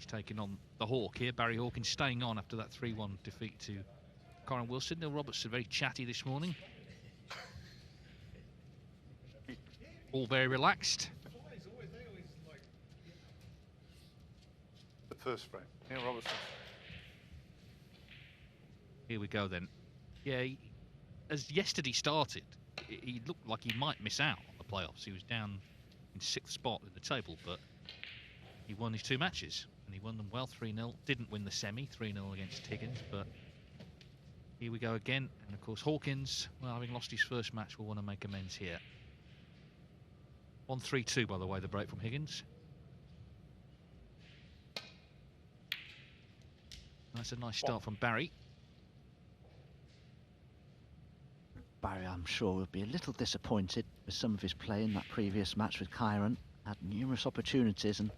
he's taking on the Hawk here. Barry Hawkins staying on after that 3-1 defeat to Kyron Wilson. Neil Robertson very chatty this morning. All very relaxed. The first frame, Neil Robertson. Here we go then. Yeah, as yesterday started, he looked like he might miss out on the playoffs. He was down in 6th spot in the table, but he won his 2 matches, and he won them well, 3-0. Didn't win the semi, 3-0 against Higgins, but here we go again. And of course, Hawkins, well, having lost his first match, will want to make amends here. 1-3-2, by the way, the break from Higgins. That's a nice start from Barry. Barry, I'm sure, will be a little disappointed with some of his play in that previous match with Kyron. Had numerous opportunities, and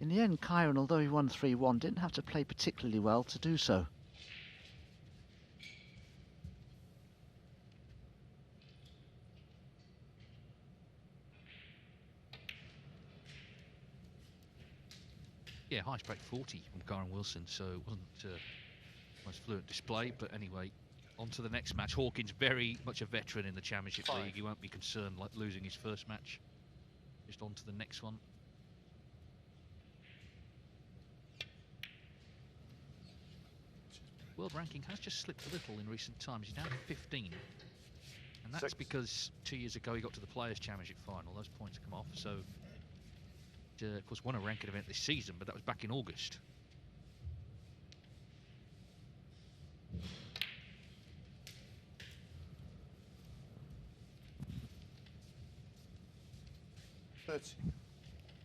in the end, Kyron, although he won 3-1, didn't have to play particularly well to do so. Yeah, highest break 40 from Kyron Wilson, so it wasn't most fluent display, but anyway, on to the next match. Hawkins, very much a veteran in the Championship League. He won't be concerned like losing his first match. Just on to the next one. World ranking has just slipped a little in recent times. He's down to 15. And that's because 2 years ago he got to the Players' Championship final. Those points come off, so... of course, won a ranking event this season, but that was back in August.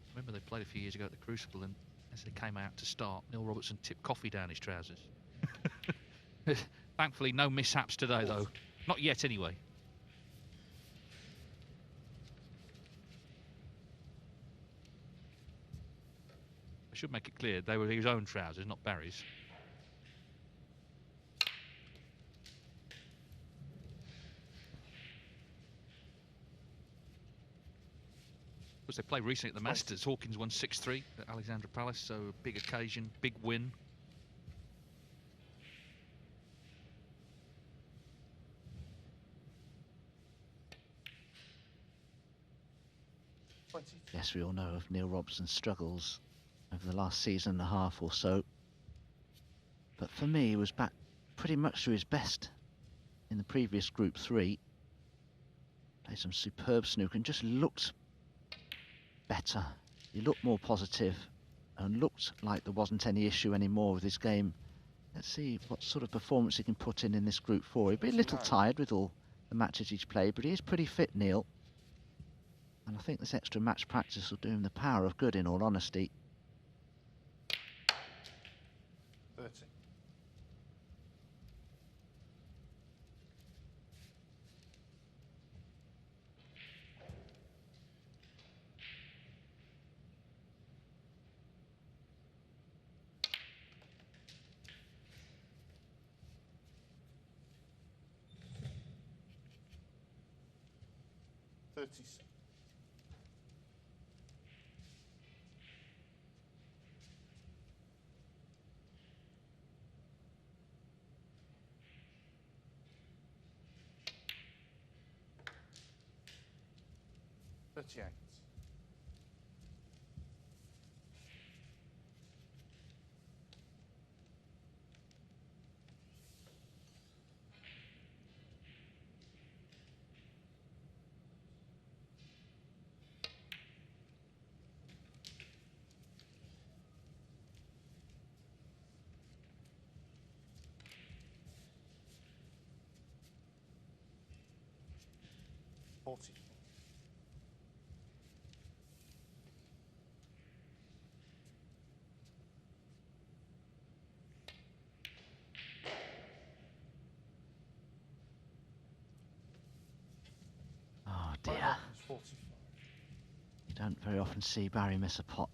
Remember they played a few years ago at the Crucible, and as they came out to start, Neil Robertson tipped coffee down his trousers. Thankfully, no mishaps today, though. Not yet, anyway. I should make it clear, they were his own trousers, not Barry's. Of course, they played recently at the Masters. Hawkins won 6-3 at Alexandra Palace, so a big occasion, big win. Yes, we all know of Neil Robertson's struggles over the last season and a half or so. But for me, he was back pretty much to his best in the previous Group 3. Played some superb snooker and just looked better. He looked more positive and looked like there wasn't any issue anymore with his game. Let's see what sort of performance he can put in this Group 4. He'll be a little tired with all the matches he's played, but he is pretty fit, Neil. And I think this extra match practice will do him the power of good, in all honesty. 30. $38. $40. Oh dear. You don't very often see Barry miss a pot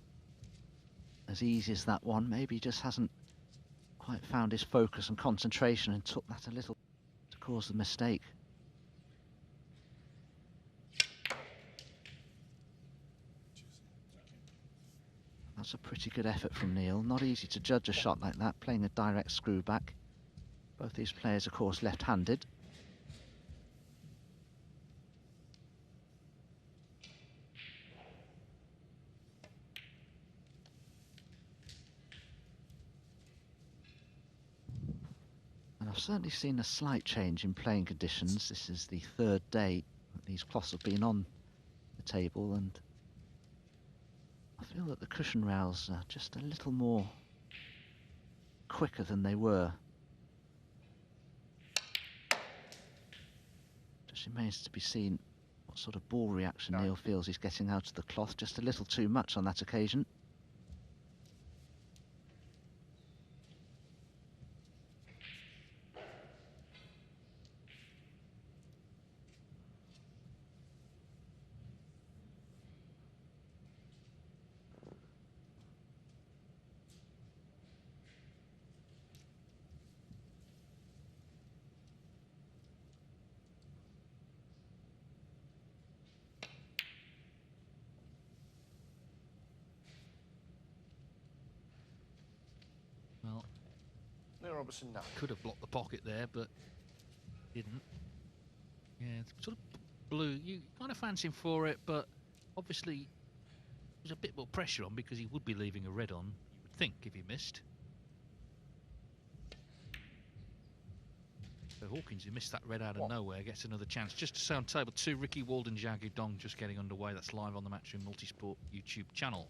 as easy as that one. Maybe he just hasn't quite found his focus and concentration and took that a little to cause the mistake. That's a pretty good effort from Neil. Not easy to judge a shot like that, playing a direct screw back. Both these players, of course, left-handed. And I've certainly seen a slight change in playing conditions. This is the third day that these cloths have been on the table, and I feel that the cushion rails are just a little more quicker than they were. Just remains to be seen what sort of ball reaction Neil feels he's getting out of the cloth. Just a little too much on that occasion. Well, Neil Robertson, no. could have blocked the pocket there, but didn't. Yeah, it's sort of blue. You kind of fancy him for it, but obviously there's a bit more pressure on because he would be leaving a red on, you would think, if he missed. So Hawkins, who missed that red out of nowhere, gets another chance. Just to say on table 2, Ricky Walden, Jagu Dong just getting underway. That's live on the Matchroom Multisport YouTube channel.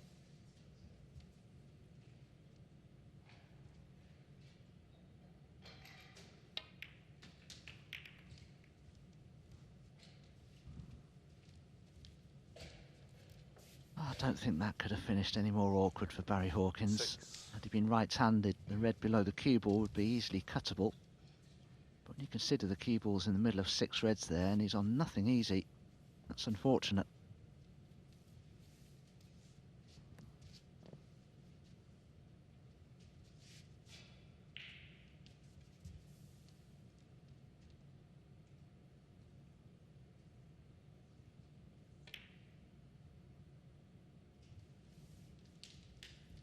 I don't think that could have finished any more awkward for Barry Hawkins. 6. Had he been right-handed, the red below the cue ball would be easily cuttable. But when you consider the cue ball's in the middle of 6 reds there, and he's on nothing easy, that's unfortunate.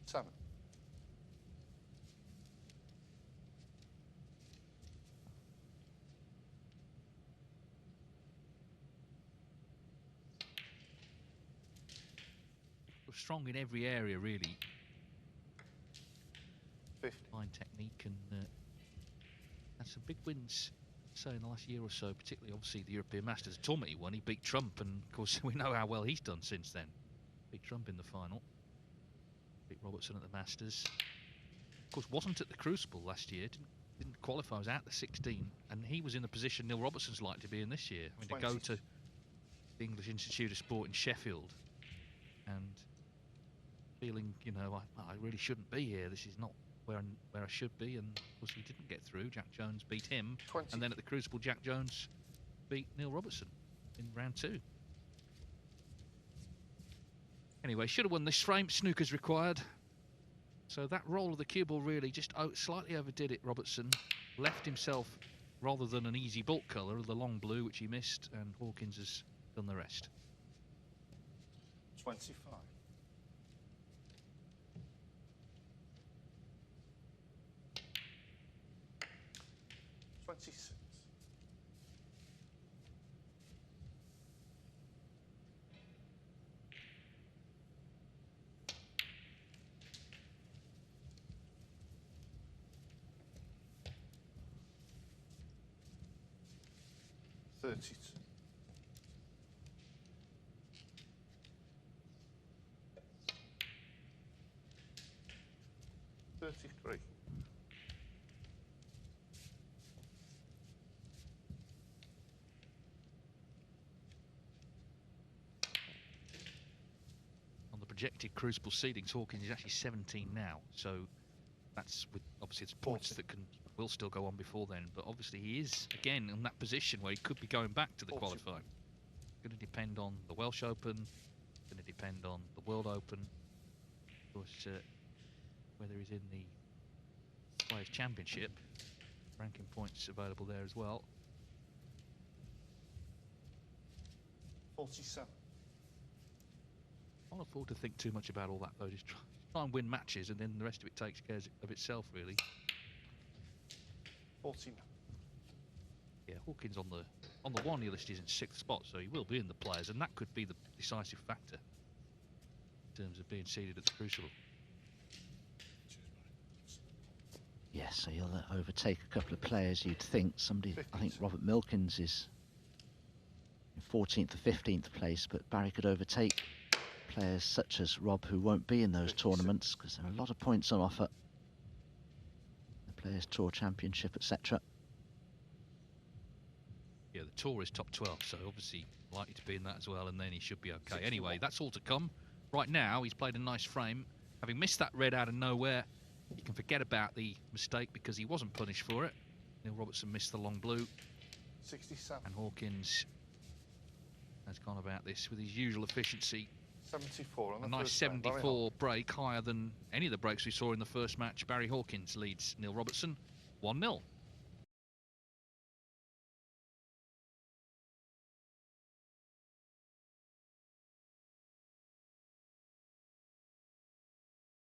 Seven. Strong in every area, really. 50. Fine technique, and had some big wins, so in the last year or so, particularly obviously the European Masters. The tournament he won, he beat Trump, and of course we know how well he's done since then. Beat Trump in the final, beat Robertson at the Masters. Of course, wasn't at the Crucible last year, didn't qualify, was out the 16, and he was in the position Neil Robertson's like to be in this year. I mean, to go to the English Institute of Sport in Sheffield and feeling, you know, I really shouldn't be here. This is not where I should be, and of course he didn't get through. Jack Jones beat him, 20. and then at the Crucible, Jack Jones beat Neil Robertson in round 2. Anyway, should have won this frame. Snooker's required. So that roll of the cue ball really just slightly overdid it. Robertson left himself, rather than an easy bulk colour, the long blue, which he missed, and Hawkins has done the rest. 25. 26. 32. 33. 'Projected Crucible seedings, Hawkins is actually 17 now, so that's with obviously it's points that will still go on before then. But obviously he is again in that position where he could be going back to the qualifying. Going to depend on the Welsh Open, going to depend on the World Open, of course, whether he's in the Players Championship. Ranking points available there as well. 47. I can't afford to think too much about all that though. Just try and win matches, and then the rest of it takes care of itself, really. 49. Yeah, Hawkins on the 1-year list is in 6th spot, so he will be in the players, and that could be the decisive factor in terms of being seeded at the Crucible. Yes, so he'll overtake a couple of players, you'd think. Somebody, I think 50s. Robert Milkins is in 14th or 15th place, but Barry could overtake players such as Rob, who won't be in those 56. tournaments because there are a lot of points on offer. The Players Tour Championship, etc. Yeah, the Tour is top 12, so obviously likely to be in that as well, and then he should be okay. 61. Anyway, that's all to come. Right now, he's played a nice frame. Having missed that red out of nowhere, you can forget about the mistake because he wasn't punished for it. Neil Robertson missed the long blue, 67. and Hawkins has gone about this with his usual efficiency. 74 on the A nice first round. Barry 74 break, higher than any of the breaks we saw in the first match. Barry Hawkins leads Neil Robertson 1-0.